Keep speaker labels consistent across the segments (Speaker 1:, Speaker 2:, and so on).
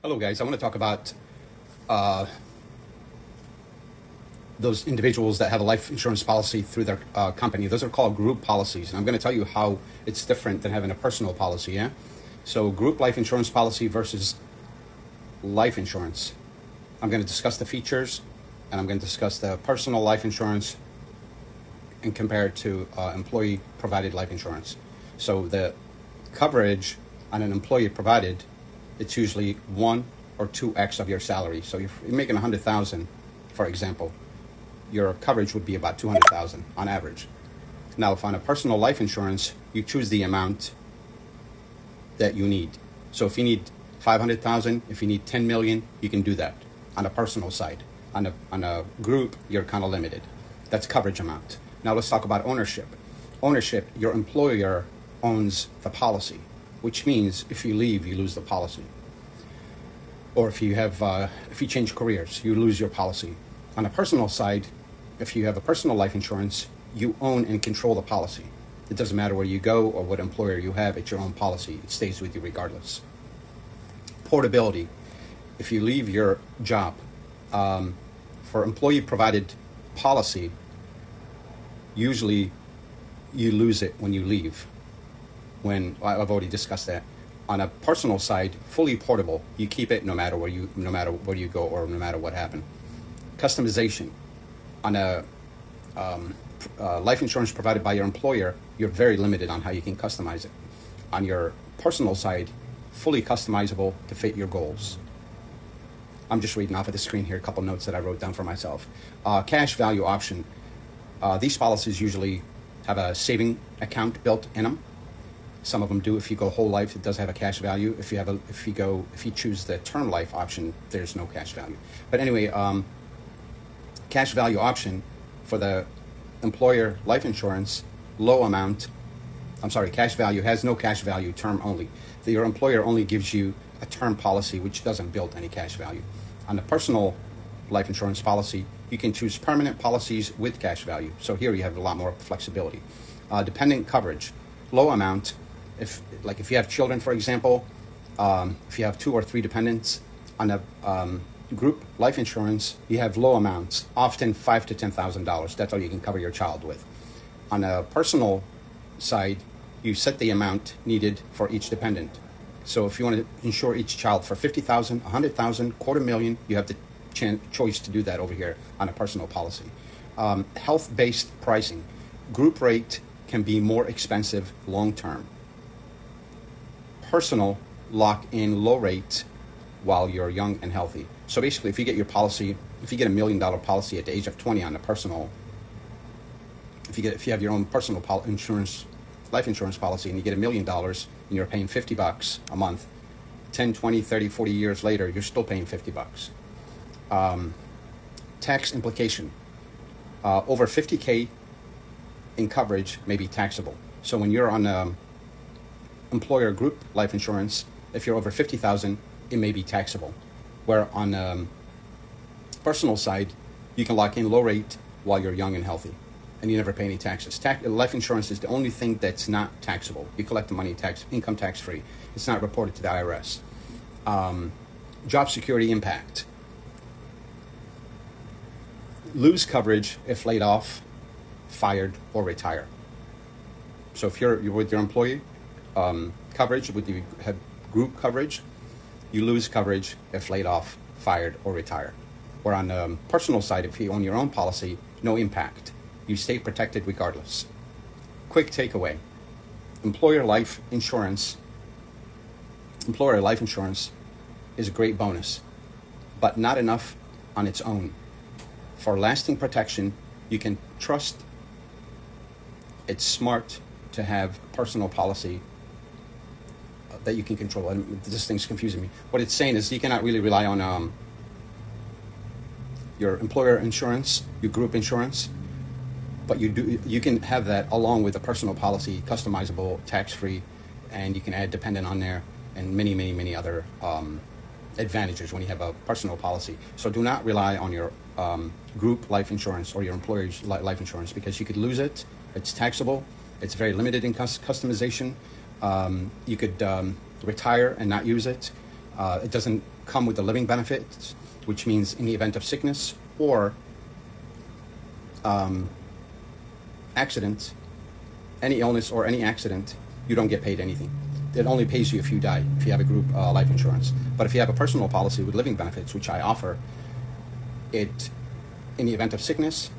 Speaker 1: Hello, guys. I want to talk about uh, those individuals that have a life insurance policy through their company. Those are called group policies. And I'm going to tell you how it's different than having a personal policy, yeah? So group life insurance policy versus life insurance. I'm going to discuss the features, and I'm going to discuss the personal life insurance and compare it to employee-provided life insurance. So the coverage on an employee-provided, it's usually 1 or 2x of your salary. So if you're making 100,000, for example, your coverage would be about 200,000 on average. Now, if on a personal life insurance, you choose the amount that you need. So if you need 500,000, if you need 10 million, you can do that on a personal side. On a group, you're kind of limited. That's coverage amount. Now let's talk about ownership. Ownership, your employer owns the policy, which means if you leave, you lose the policy. Or if you change careers, you lose your policy. On a personal side, if you have a personal life insurance, you own and control the policy. It doesn't matter where you go or what employer you have, it's your own policy. It stays with you regardless. Portability. If you leave your job, for employee-provided policy, usually you lose it when you leave. I've already discussed that. On a personal side, fully portable, you keep it no matter where you go or no matter what happened. Customization. On a life insurance provided by your employer, you're very limited on how you can customize it. On your personal side, fully customizable to fit your goals. I'm just reading off of the screen here a couple notes that I wrote down for myself. Cash value option. These policies usually have a saving account built in them. Some of them do. If you go whole life, it does have a cash value. If you choose the term life option, there's no cash value. But anyway, cash value option for the employer life insurance, cash value has no cash value, term only. Your employer only gives you a term policy which doesn't build any cash value. On the personal life insurance policy, you can choose permanent policies with cash value. So here you have a lot more flexibility. Dependent coverage, low amount. If you have children, for example, if you have 2 or 3 dependents, on a group life insurance, you have low amounts, often $5,000 to $10,000. That's all you can cover your child with. On a personal side, you set the amount needed for each dependent. So if you want to insure each child for 50,000, 100,000, $250,000, you have the choice to do that over here on a personal policy. Health-based pricing. Group rate can be more expensive long-term. Personal, lock in low rates while you're young and healthy. So basically, if you get $1 million policy at the age of 20 on a personal, if you have your own personal life insurance policy, and you get $1 million and you're paying $50 a month, 10, 20, 30, 40 years later, you're still paying $50. Tax implication. Over 50K in coverage may be taxable. So when you're on employer group life insurance, if you're over 50,000, it may be taxable. Where on personal side, you can lock in low rate while you're young and healthy, and you never pay any taxes. Life insurance is the only thing that's not taxable. You collect the money income tax free. It's not reported to the IRS. Job security impact. Lose coverage if laid off, fired, or retire. So if you're with your employee, coverage, you have group coverage, you lose coverage if laid off, fired, or retire. Or on the personal side, if you own your own policy, no impact. You stay protected regardless. Quick takeaway. Employer life insurance is a great bonus, but not enough on its own. For lasting protection, you can trust it's smart to have a personal policy that you can control. And this thing's confusing me. What it's saying is you cannot really rely on your employer insurance, your group insurance, but you can have that along with a personal policy, customizable, tax-free, and you can add dependent on there and many, many, many other advantages when you have a personal policy. So do not rely on your group life insurance or your employer's life insurance, because you could lose it. It's taxable. It's very limited in customization. You could retire and not use it. It doesn't come with the living benefits, which means in the event of sickness or accident, any illness or any accident, you don't get paid anything. It only pays you if you die, if you have a group life insurance. But if you have a personal policy with living benefits, which I offer, it, in the event of sickness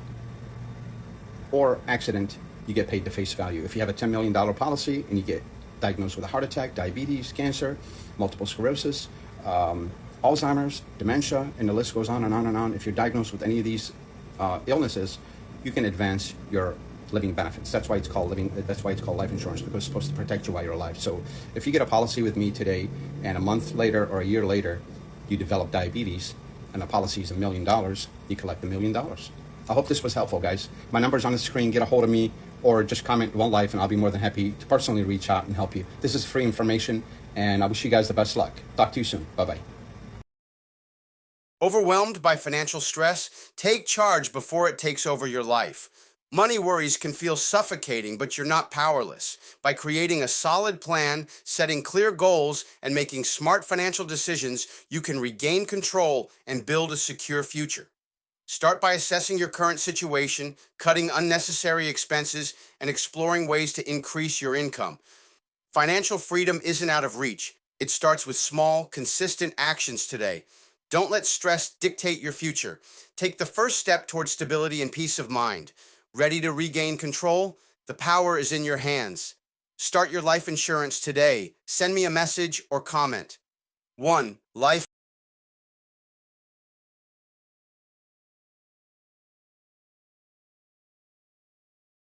Speaker 1: or accident, you get paid the face value. If you have a $10 million policy and you get diagnosed with a heart attack, diabetes, cancer, multiple sclerosis, Alzheimer's, dementia, and the list goes on and on and on. If you're diagnosed with any of these illnesses, you can advance your living benefits. That's why it's called living. That's why it's called life insurance, because it's supposed to protect you while you're alive. So if you get a policy with me today, and a month later or a year later, you develop diabetes, and the policy is $1 million, you collect $1 million. I hope this was helpful, guys. My number's on the screen. Get a hold of me, or just comment One Life, and I'll be more than happy to personally reach out and help you. This is free information, and I wish you guys the best luck. Talk to you soon. Bye-bye.
Speaker 2: Overwhelmed by financial stress? Take charge before it takes over your life. Money worries can feel suffocating, but you're not powerless. By creating a solid plan, setting clear goals, and making smart financial decisions, you can regain control and build a secure future. Start by assessing your current situation, cutting unnecessary expenses, and exploring ways to increase your income. Financial freedom isn't out of reach. It starts with small, consistent actions today. Don't let stress dictate your future. Take the first step towards stability and peace of mind. Ready to regain control? The power is in your hands. Start your life insurance today. Send me a message or comment. 1. Life